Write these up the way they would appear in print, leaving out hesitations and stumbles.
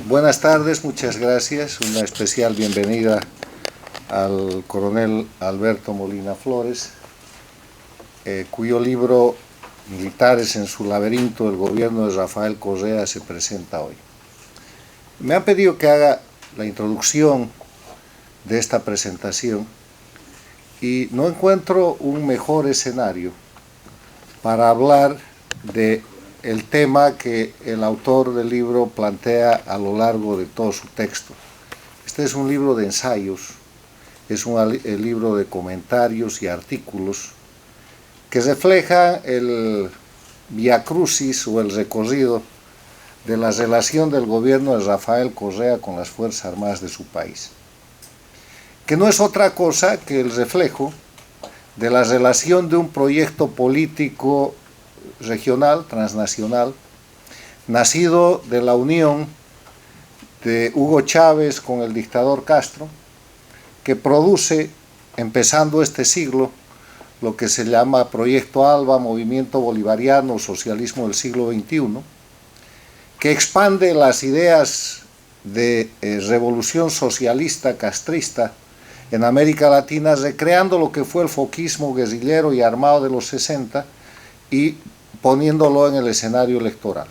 Buenas tardes, muchas gracias. Una especial bienvenida al coronel Alberto Molina Flores, cuyo libro Militares en su laberinto, el gobierno de Rafael Correa, se presenta hoy. Me han pedido que haga la introducción de esta presentación y no encuentro un mejor escenario para hablar de el tema que el autor del libro plantea a lo largo de todo su texto. Este es un libro de ensayos, es un libro de comentarios y artículos que refleja el viacrucis o el recorrido de la relación del gobierno de Rafael Correa con las Fuerzas Armadas de su país, que no es otra cosa que el reflejo de la relación de un proyecto político regional, transnacional, nacido de la unión de Hugo Chávez con el dictador Castro, que produce, empezando este siglo, lo que se llama Proyecto ALBA, Movimiento Bolivariano, Socialismo del siglo XXI, que expande las ideas de revolución socialista castrista en América Latina, recreando lo que fue el foquismo guerrillero y armado de los 60 y poniéndolo en el escenario electoral.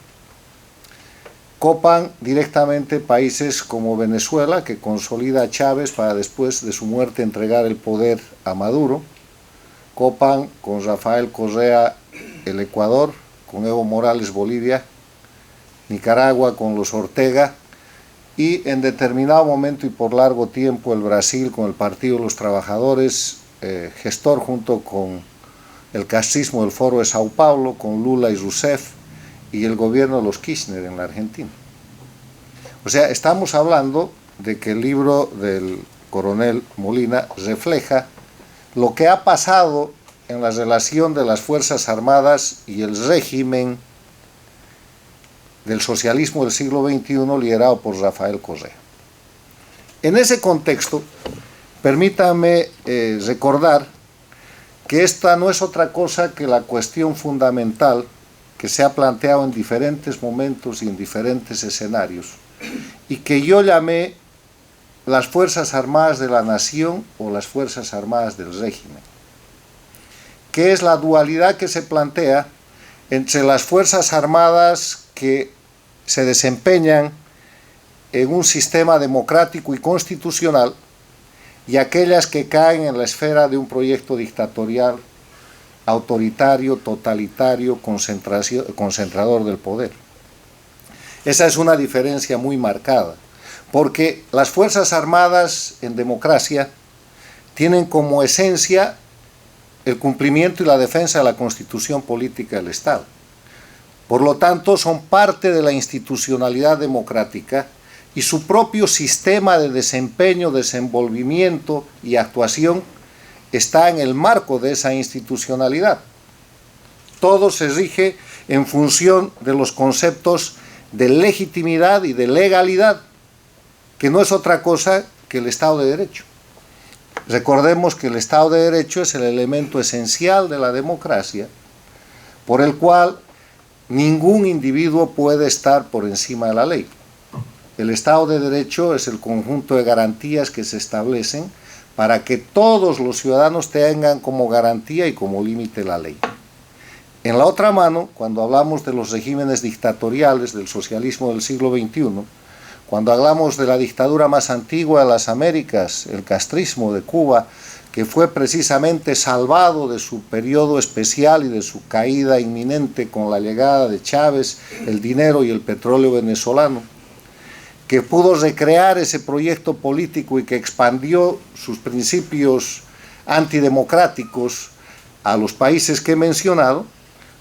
Copan directamente países como Venezuela, que consolida a Chávez para después de su muerte entregar el poder a Maduro. Copan con Rafael Correa el Ecuador, con Evo Morales Bolivia, Nicaragua con los Ortega y en determinado momento y por largo tiempo el Brasil con el Partido de los Trabajadores, gestor junto con el castrismo del Foro de Sao Paulo, con Lula y Rousseff, y el gobierno de los Kirchner en la Argentina. O sea, estamos hablando de que el libro del coronel Molina refleja lo que ha pasado en la relación de las Fuerzas Armadas y el régimen del socialismo del siglo XXI liderado por Rafael Correa. En ese contexto, permítame recordar que esta no es otra cosa que la cuestión fundamental que se ha planteado en diferentes momentos y en diferentes escenarios, y que yo llamé las Fuerzas Armadas de la Nación o las Fuerzas Armadas del régimen, que es la dualidad que se plantea entre las Fuerzas Armadas que se desempeñan en un sistema democrático y constitucional y aquellas que caen en la esfera de un proyecto dictatorial, autoritario, totalitario, concentrador del poder. Esa es una diferencia muy marcada, porque las Fuerzas Armadas en democracia tienen como esencia el cumplimiento y la defensa de la Constitución política del Estado. Por lo tanto, son parte de la institucionalidad democrática y su propio sistema de desempeño, desenvolvimiento y actuación está en el marco de esa institucionalidad. Todo se rige en función de los conceptos de legitimidad y de legalidad, que no es otra cosa que el Estado de Derecho. Recordemos que el Estado de Derecho es el elemento esencial de la democracia, por el cual ningún individuo puede estar por encima de la ley. El Estado de Derecho es el conjunto de garantías que se establecen para que todos los ciudadanos tengan como garantía y como límite la ley. En la otra mano, cuando hablamos de los regímenes dictatoriales del socialismo del siglo XXI, cuando hablamos de la dictadura más antigua de las Américas, el castrismo de Cuba, que fue precisamente salvado de su periodo especial y de su caída inminente con la llegada de Chávez, el dinero y el petróleo venezolano, que pudo recrear ese proyecto político y que expandió sus principios antidemocráticos a los países que he mencionado,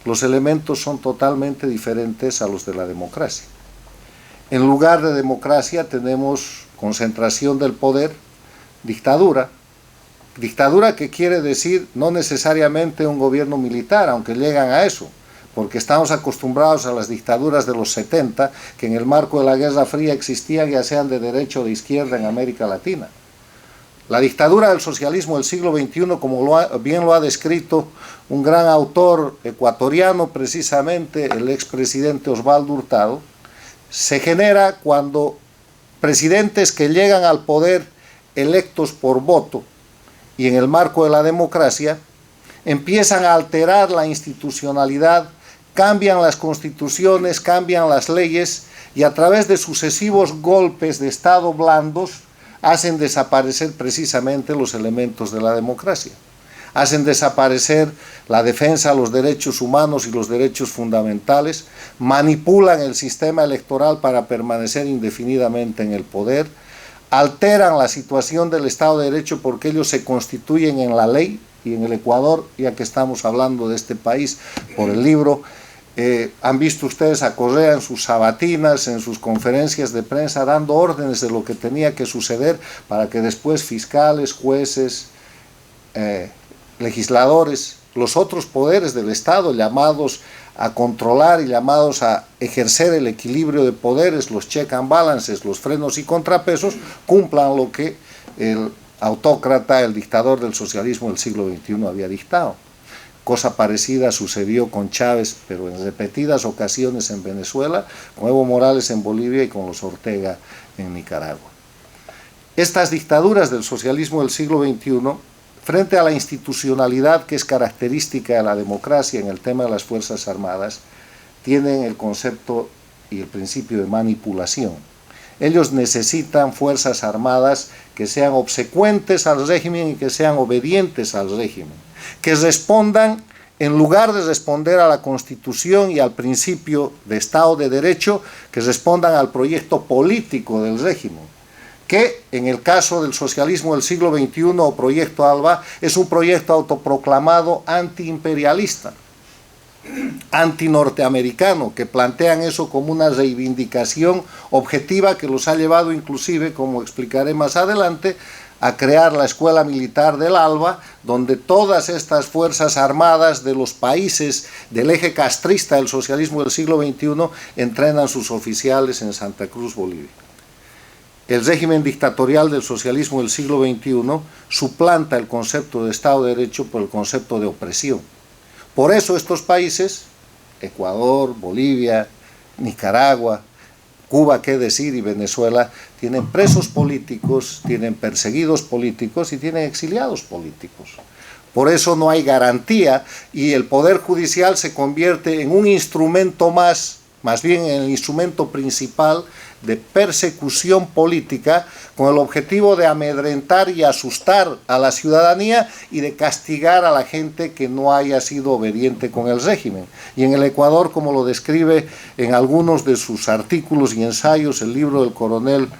los elementos son totalmente diferentes a los de la democracia. En lugar de democracia tenemos concentración del poder, dictadura. Dictadura que quiere decir no necesariamente un gobierno militar, aunque llegan a eso, porque estamos acostumbrados a las dictaduras de los 70, que en el marco de la Guerra Fría existían, ya sean de derecha o de izquierda en América Latina. La dictadura del socialismo del siglo XXI, como bien lo ha descrito un gran autor ecuatoriano, precisamente el expresidente Osvaldo Hurtado, se genera cuando presidentes que llegan al poder electos por voto y en el marco de la democracia empiezan a alterar la institucionalidad, cambian las constituciones, cambian las leyes y a través de sucesivos golpes de Estado blandos hacen desaparecer precisamente los elementos de la democracia. Hacen desaparecer la defensa de los derechos humanos y los derechos fundamentales, manipulan el sistema electoral para permanecer indefinidamente en el poder, alteran la situación del Estado de Derecho porque ellos se constituyen en la ley, y en el Ecuador, ya que estamos hablando de este país por el libro, han visto ustedes a Correa en sus sabatinas, en sus conferencias de prensa, dando órdenes de lo que tenía que suceder para que después fiscales, jueces, legisladores, los otros poderes del Estado llamados a controlar y llamados a ejercer el equilibrio de poderes, los check and balances, los frenos y contrapesos, cumplan lo que el autócrata, el dictador del socialismo del siglo XXI había dictado. Cosa parecida sucedió con Chávez, pero en repetidas ocasiones en Venezuela, con Evo Morales en Bolivia y con los Ortega en Nicaragua. Estas dictaduras del socialismo del siglo XXI, frente a la institucionalidad que es característica de la democracia en el tema de las Fuerzas Armadas, tienen el concepto y el principio de manipulación. Ellos necesitan fuerzas armadas que sean obsecuentes al régimen y que sean obedientes al régimen, que respondan, en lugar de responder a la Constitución y al principio de Estado de Derecho, que respondan al proyecto político del régimen, que en el caso del socialismo del siglo XXI o Proyecto ALBA es un proyecto autoproclamado antiimperialista, antinorteamericano, que plantean eso como una reivindicación objetiva que los ha llevado inclusive, como explicaré más adelante, a crear la Escuela Militar del ALBA, donde todas estas fuerzas armadas de los países del eje castrista del socialismo del siglo XXI entrenan sus oficiales en Santa Cruz, Bolivia. El régimen dictatorial del socialismo del siglo XXI suplanta el concepto de Estado de Derecho por el concepto de opresión. Por eso estos países, Ecuador, Bolivia, Nicaragua, Cuba, qué decir, y Venezuela, tienen presos políticos, tienen perseguidos políticos y tienen exiliados políticos. Por eso no hay garantía y el Poder Judicial se convierte en un instrumento más bien en el instrumento principal de persecución política con el objetivo de amedrentar y asustar a la ciudadanía y de castigar a la gente que no haya sido obediente con el régimen. Y en el Ecuador, como lo describe en algunos de sus artículos y ensayos el libro del coronel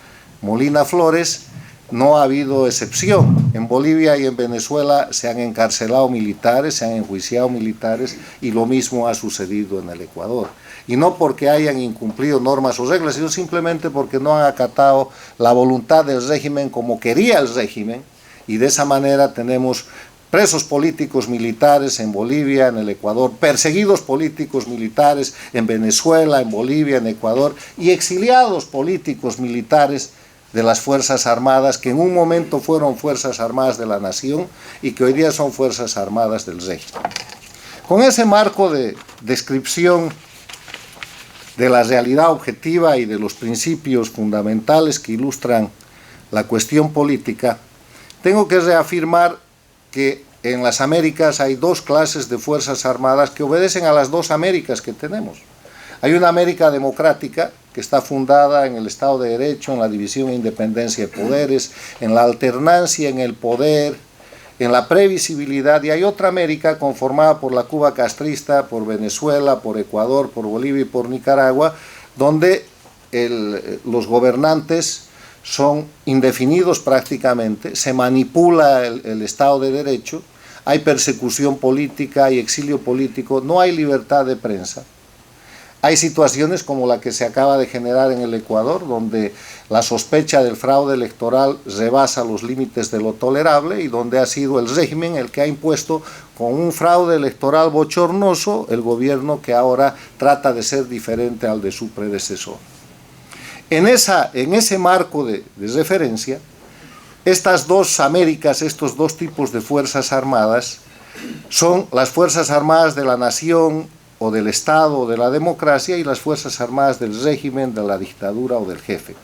Molina Flores, no ha habido excepción. En Bolivia y en Venezuela se han encarcelado militares, se han enjuiciado militares y lo mismo ha sucedido en el Ecuador. Y no porque hayan incumplido normas o reglas, sino simplemente porque no han acatado la voluntad del régimen como quería el régimen, y de esa manera tenemos presos políticos militares en Bolivia, en el Ecuador, perseguidos políticos militares en Venezuela, en Bolivia, en Ecuador, y exiliados políticos militares de las Fuerzas Armadas, que en un momento fueron Fuerzas Armadas de la Nación y que hoy día son Fuerzas Armadas del régimen. Con ese marco de descripción de la realidad objetiva y de los principios fundamentales que ilustran la cuestión política, tengo que reafirmar que en las Américas hay dos clases de Fuerzas Armadas que obedecen a las dos Américas que tenemos. Hay una América democrática que está fundada en el Estado de Derecho, en la división e independencia de poderes, en la alternancia en el poder, en la previsibilidad, y hay otra América conformada por la Cuba castrista, por Venezuela, por Ecuador, por Bolivia y por Nicaragua, donde los gobernantes son indefinidos prácticamente, se manipula el Estado de Derecho, hay persecución política, hay exilio político, no hay libertad de prensa. Hay situaciones como la que se acaba de generar en el Ecuador, donde la sospecha del fraude electoral rebasa los límites de lo tolerable y donde ha sido el régimen el que ha impuesto con un fraude electoral bochornoso el gobierno que ahora trata de ser diferente al de su predecesor. En ese marco de referencia, estas dos Américas, estos dos tipos de Fuerzas Armadas, son las Fuerzas Armadas de la Nación o del Estado o de la democracia, y las Fuerzas Armadas del régimen, de la dictadura o del jefe.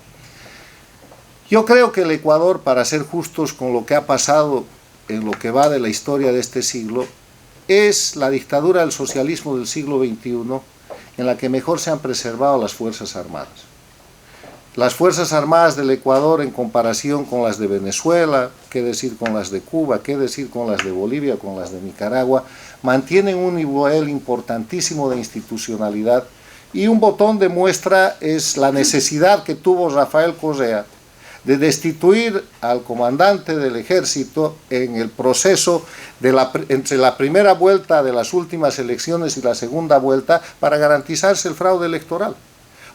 Yo creo que el Ecuador, para ser justos con lo que ha pasado en lo que va de la historia de este siglo, es la dictadura del socialismo del siglo XXI en la que mejor se han preservado las Fuerzas Armadas. Las Fuerzas Armadas del Ecuador, en comparación con las de Venezuela, qué decir con las de Cuba, qué decir con las de Bolivia, con las de Nicaragua, mantienen un nivel importantísimo de institucionalidad, y un botón de muestra es la necesidad que tuvo Rafael Correa de destituir al comandante del ejército en el proceso entre la primera vuelta de las últimas elecciones y la segunda vuelta, para garantizarse el fraude electoral.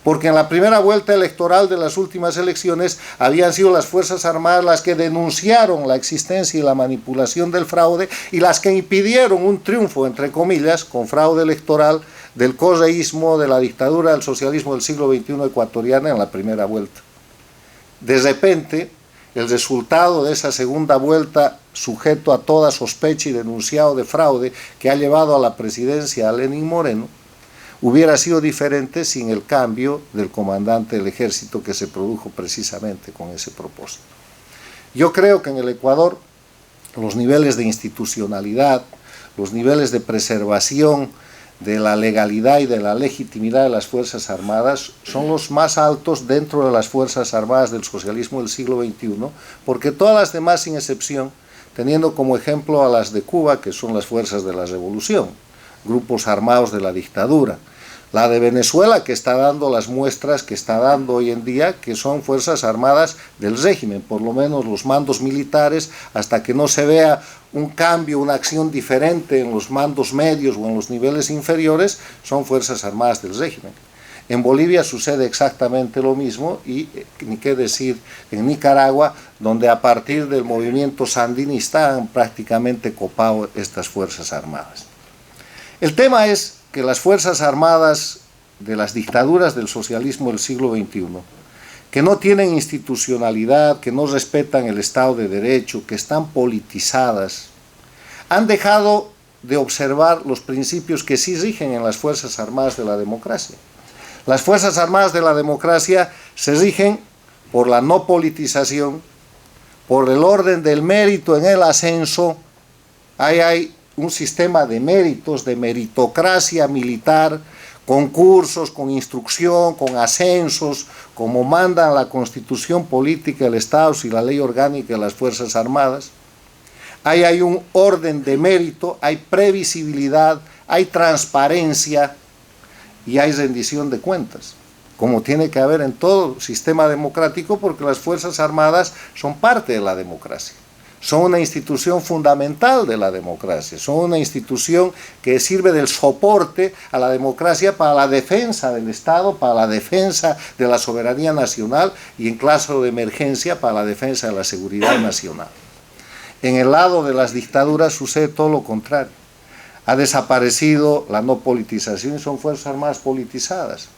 Porque en la primera vuelta electoral de las últimas elecciones habían sido las Fuerzas Armadas las que denunciaron la existencia y la manipulación del fraude, y las que impidieron un triunfo, entre comillas, con fraude electoral, del correísmo, de la dictadura del socialismo del siglo XXI ecuatoriana en la primera vuelta. De repente, el resultado de esa segunda vuelta, sujeto a toda sospecha y denunciado de fraude, que ha llevado a la presidencia a Lenín Moreno, hubiera sido diferente sin el cambio del comandante del ejército, que se produjo precisamente con ese propósito. Yo creo que en el Ecuador los niveles de institucionalidad, los niveles de preservación de la legalidad y de la legitimidad de las Fuerzas Armadas son los más altos dentro de las Fuerzas Armadas del socialismo del siglo XXI, porque todas las demás, sin excepción, teniendo como ejemplo a las de Cuba, que son las fuerzas de la revolución, grupos armados de la dictadura, la de Venezuela, que está dando las muestras que está dando hoy en día, que son Fuerzas Armadas del régimen, por lo menos los mandos militares, hasta que no se vea un cambio, una acción diferente en los mandos medios o en los niveles inferiores, son Fuerzas Armadas del régimen. En Bolivia sucede exactamente lo mismo, y ni qué decir en Nicaragua, donde a partir del movimiento sandinista han prácticamente copado estas Fuerzas Armadas. El tema es que las Fuerzas Armadas de las dictaduras del socialismo del siglo XXI, que no tienen institucionalidad, que no respetan el Estado de Derecho, que están politizadas, han dejado de observar los principios que sí rigen en las Fuerzas Armadas de la democracia. Las Fuerzas Armadas de la democracia se rigen por la no politización, por el orden del mérito en el ascenso. Hay un sistema de méritos, de meritocracia militar, concursos, con instrucción, con ascensos, como mandan la Constitución Política del Estado y la Ley Orgánica de las Fuerzas Armadas. Hay un orden de mérito, hay previsibilidad, hay transparencia y hay rendición de cuentas, como tiene que haber en todo sistema democrático, porque las Fuerzas Armadas son parte de la democracia. Son una institución fundamental de la democracia, son una institución que sirve del soporte a la democracia para la defensa del Estado, para la defensa de la soberanía nacional y, en caso de emergencia, para la defensa de la seguridad nacional. En el lado de las dictaduras sucede todo lo contrario. Ha desaparecido la no politización y son Fuerzas Armadas politizadas.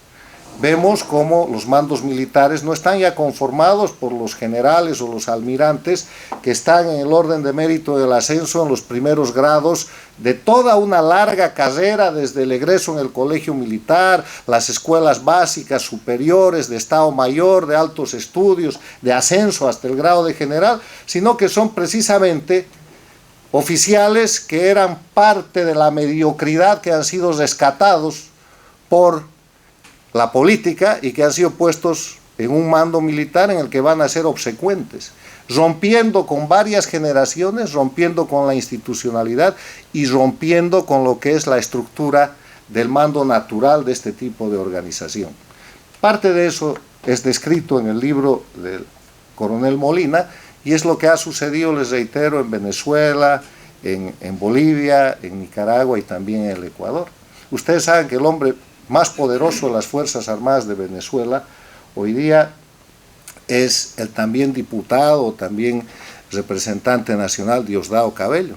Vemos cómo los mandos militares no están ya conformados por los generales o los almirantes que están en el orden de mérito del ascenso en los primeros grados de toda una larga carrera, desde el egreso en el colegio militar, las escuelas básicas, superiores, de Estado Mayor, de altos estudios, de ascenso hasta el grado de general, sino que son precisamente oficiales que eran parte de la mediocridad, que han sido rescatados por la política y que han sido puestos en un mando militar en el que van a ser obsecuentes, rompiendo con varias generaciones, rompiendo con la institucionalidad y rompiendo con lo que es la estructura del mando natural de este tipo de organización. Parte de eso es descrito en el libro del coronel Molina, y es lo que ha sucedido, les reitero, en Venezuela, en Bolivia, en Nicaragua y también en el Ecuador. Ustedes saben que el hombre más poderoso de las Fuerzas Armadas de Venezuela hoy día es el también diputado, también representante nacional Diosdado Cabello,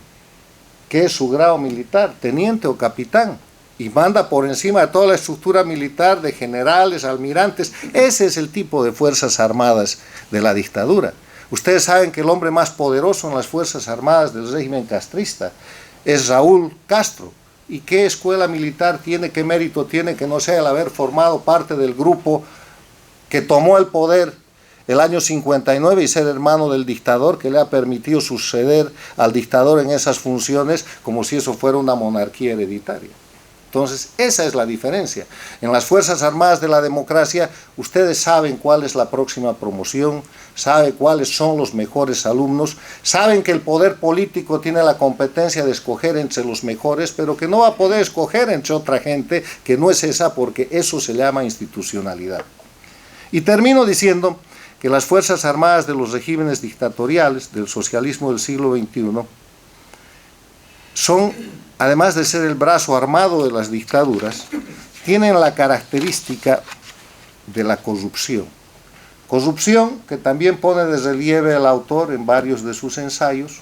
que es su grado militar, teniente o capitán, y manda por encima de toda la estructura militar de generales, almirantes. Ese es el tipo de Fuerzas Armadas de la dictadura. Ustedes saben que el hombre más poderoso en las Fuerzas Armadas del régimen castrista es Raúl Castro, ¿Y qué escuela militar tiene, qué mérito tiene que no sea el haber formado parte del grupo que tomó el poder el año 59 y ser hermano del dictador, que le ha permitido suceder al dictador en esas funciones como si eso fuera una monarquía hereditaria? Entonces, esa es la diferencia. En las Fuerzas Armadas de la democracia, ustedes saben cuál es la próxima promoción, saben cuáles son los mejores alumnos, saben que el poder político tiene la competencia de escoger entre los mejores, pero que no va a poder escoger entre otra gente que no es esa, porque eso se llama institucionalidad. Y termino diciendo que las Fuerzas Armadas de los regímenes dictatoriales del socialismo del siglo XXI son, además de ser el brazo armado de las dictaduras, tienen la característica de la corrupción. Corrupción que también pone de relieve el autor en varios de sus ensayos,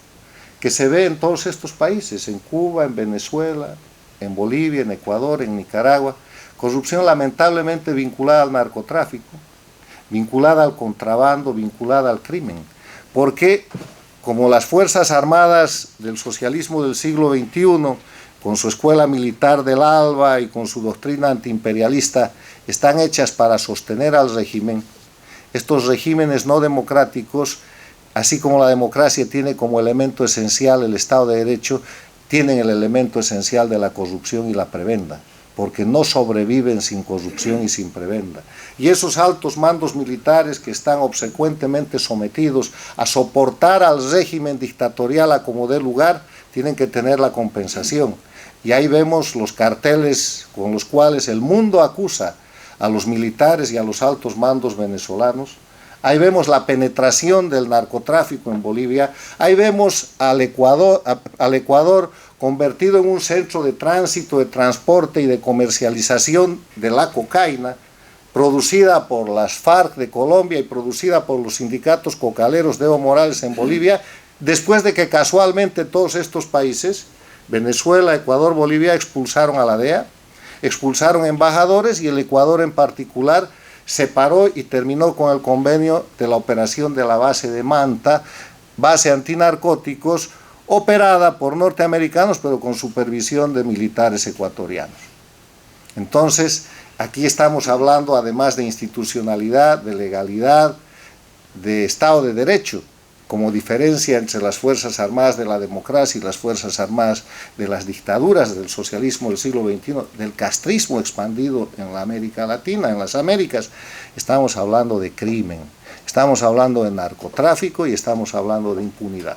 que se ve en todos estos países, en Cuba, en Venezuela, en Bolivia, en Ecuador, en Nicaragua. Corrupción lamentablemente vinculada al narcotráfico, vinculada al contrabando, vinculada al crimen, porque como las Fuerzas Armadas del socialismo del siglo XXI, con su escuela militar del ALBA y con su doctrina antiimperialista, están hechas para sostener al régimen, estos regímenes no democráticos, así como la democracia tiene como elemento esencial el Estado de Derecho, tienen el elemento esencial de la corrupción y la prebenda, porque no sobreviven sin corrupción y sin prebenda. Y esos altos mandos militares que están obsecuentemente sometidos a soportar al régimen dictatorial a como dé lugar, tienen que tener la compensación. Y ahí vemos los carteles con los cuales el mundo acusa a los militares y a los altos mandos venezolanos. Ahí vemos la penetración del narcotráfico en Bolivia. Ahí vemos al Ecuador convertido en un centro de tránsito, de transporte y de comercialización de la cocaína, producida por las FARC de Colombia y producida por los sindicatos cocaleros de Evo Morales en Bolivia, después de que casualmente todos estos países, Venezuela, Ecuador, Bolivia, expulsaron a la DEA, expulsaron embajadores, y el Ecuador en particular se paró y terminó con el convenio de la operación de la base de Manta, base antinarcóticos, operada por norteamericanos, pero con supervisión de militares ecuatorianos. Entonces, aquí estamos hablando, además de institucionalidad, de legalidad, de Estado de Derecho, como diferencia entre las Fuerzas Armadas de la democracia y las Fuerzas Armadas de las dictaduras del socialismo del siglo XXI, del castrismo expandido en la América Latina, en las Américas. Estamos hablando de crimen, estamos hablando de narcotráfico y estamos hablando de impunidad.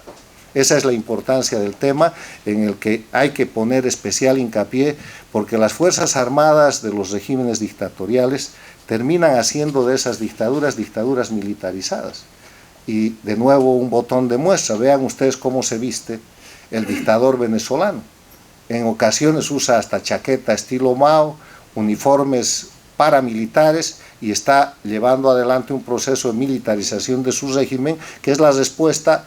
Esa es la importancia del tema en el que hay que poner especial hincapié, porque las Fuerzas Armadas de los regímenes dictatoriales terminan haciendo de esas dictaduras militarizadas. Y de nuevo un botón de muestra, vean ustedes cómo se viste el dictador venezolano. En ocasiones usa hasta chaqueta estilo Mao, uniformes paramilitares, y está llevando adelante un proceso de militarización de su régimen, que es la respuesta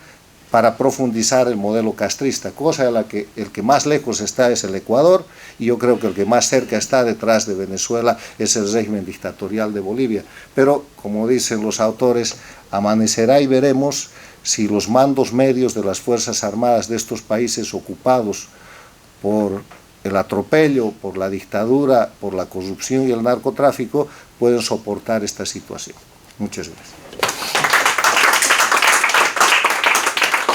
para profundizar el modelo castrista, cosa de la que el que más lejos está es el Ecuador, y yo creo que el que más cerca está detrás de Venezuela es el régimen dictatorial de Bolivia. Pero, como dicen los autores, amanecerá y veremos si los mandos medios de las Fuerzas Armadas de estos países ocupados por el atropello, por la dictadura, por la corrupción y el narcotráfico, pueden soportar esta situación. Muchas gracias.